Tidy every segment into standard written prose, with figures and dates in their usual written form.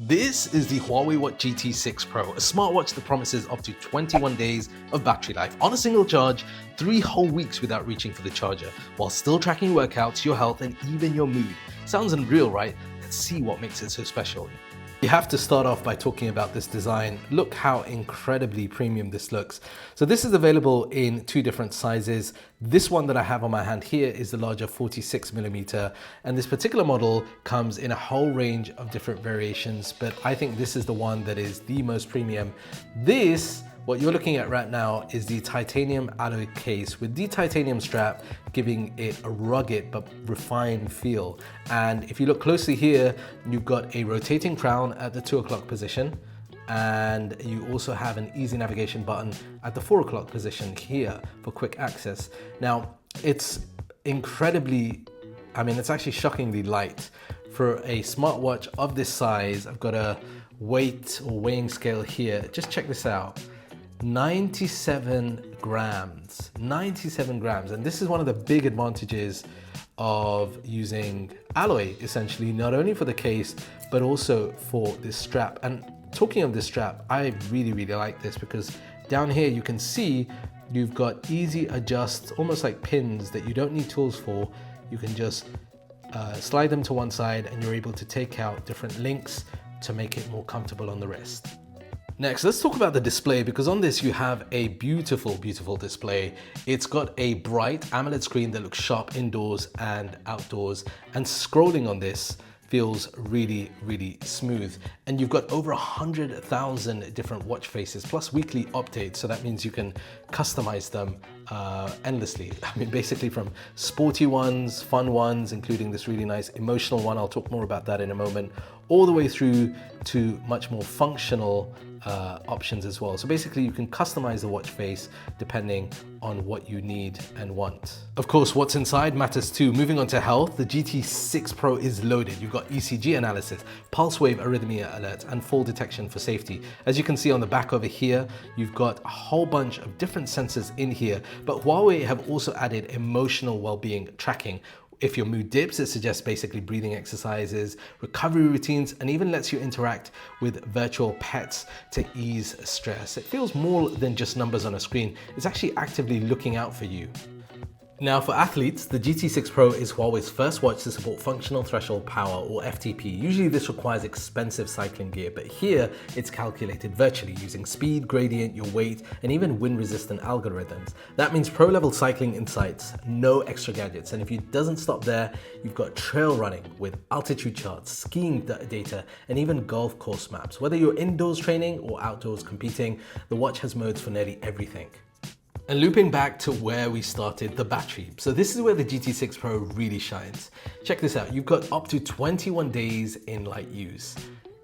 This is the Huawei Watch GT 6 Pro, a smartwatch that promises up to 21 days of battery life on a single charge, 3 whole weeks without reaching for the charger, while still tracking workouts, your health, and even your mood. Sounds unreal, right? Let's see what makes it so special. You have to start off by talking about this design. Look how incredibly premium this looks. So this is available in 2 different sizes. This one that I have on my hand here is the larger 46mm, and this particular model comes in a whole range of different variations, but I think this is the one that is the most premium. What you're looking at right now is the titanium alloy case with the titanium strap, giving it a rugged but refined feel. And if you look closely here, you've got a rotating crown at the 2 o'clock position, and you also have an easy navigation button at the 4 o'clock position here for quick access. Now, it's it's actually shockingly light. For a smartwatch of this size, I've got a weight or weighing scale here. Just check this out. 97 grams, and this is one of the big advantages of using alloy, essentially, not only for the case but also for this strap. And talking of this strap, I really like this because down here you can see you've got easy adjust, almost like pins that you don't need tools for. You can just slide them to one side and you're able to take out different links to make it more comfortable on the wrist. Next, let's talk about the display, because on this you have a beautiful display. It's got a bright AMOLED screen that looks sharp indoors and outdoors, and scrolling on this feels really smooth. And you've got over 100,000 different watch faces plus weekly updates, so that means you can customize them endlessly. I mean, basically from sporty ones, fun ones, including this really nice emotional one, I'll talk more about that in a moment, all the way through to much more functional options as well. So basically you can customize the watch face depending on what you need and want. Of course, what's inside matters too. Moving on to health, the GT 6 Pro is loaded. You've got ECG analysis, pulse wave arrhythmia alerts, and fall detection for safety. As you can see on the back over here, you've got a whole bunch of different sensors in here, but Huawei have also added emotional well-being tracking. If your mood dips, it suggests basically breathing exercises, recovery routines, and even lets you interact with virtual pets to ease stress. It feels more than just numbers on a screen. It's actually actively looking out for you. Now, for athletes, the GT 6 Pro is Huawei's first watch to support functional threshold power, or FTP. Usually this requires expensive cycling gear, but here it's calculated virtually using speed, gradient, your weight, and even wind-resistant algorithms. That means pro-level cycling insights, no extra gadgets. And if it doesn't stop there, you've got trail running with altitude charts, skiing data, and even golf course maps. Whether you're indoors training or outdoors competing, the watch has modes for nearly everything. And looping back to where we started, the battery. So this is where the GT 6 Pro really shines. Check this out, you've got up to 21 days in light use.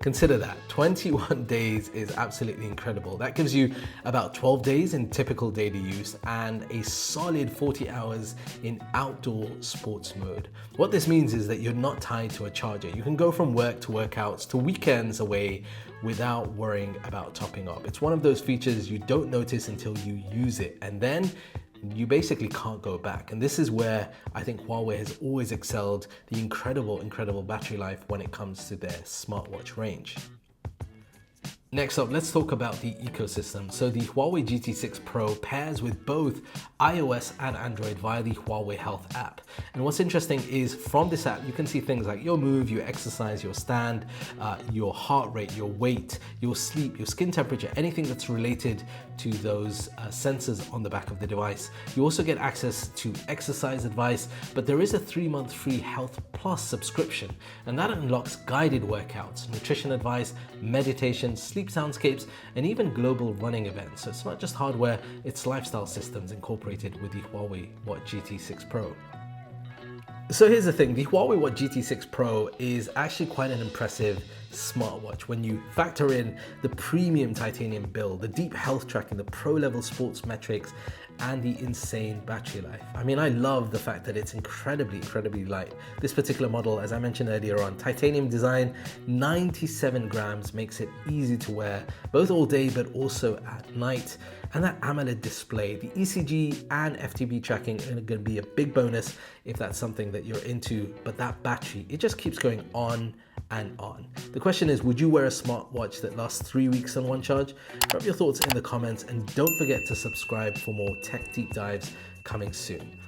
Consider that, 21 days is absolutely incredible. That gives you about 12 days in typical daily use and a solid 40 hours in outdoor sports mode. What this means is that you're not tied to a charger. You can go from work to workouts to weekends away without worrying about topping up. It's one of those features you don't notice until you use it, and then you basically can't go back. And this is where I think Huawei has always excelled, the incredible battery life when it comes to their smartwatch range. Next up, let's talk about the ecosystem. So the Huawei GT 6 Pro pairs with both iOS and Android via the Huawei Health app. And what's interesting is from this app, you can see things like your move, your exercise, your stand, your heart rate, your weight, your sleep, your skin temperature, anything that's related to those sensors on the back of the device. You also get access to exercise advice, but there is a 3-month free Health Plus subscription, and that unlocks guided workouts, nutrition advice, meditation, sleep soundscapes, and even global running events. So it's not just hardware, it's lifestyle systems incorporated with the Huawei Watch GT 6 Pro. So here's the thing, the Huawei Watch GT 6 Pro is actually quite an impressive smartwatch when you factor in the premium titanium build, the deep health tracking, the pro-level sports metrics, and the insane battery life. I mean, I love the fact that it's incredibly light. This particular model, as I mentioned earlier on, titanium design, 97 grams, makes it easy to wear, both all day but also at night. And that AMOLED display, the ECG and FTP tracking are going to be a big bonus if that's something that you're into. But that battery, it just keeps going on and on. The question is, would you wear a smartwatch that lasts 3 weeks on one charge? Drop your thoughts in the comments and don't forget to subscribe for more tech deep dives coming soon.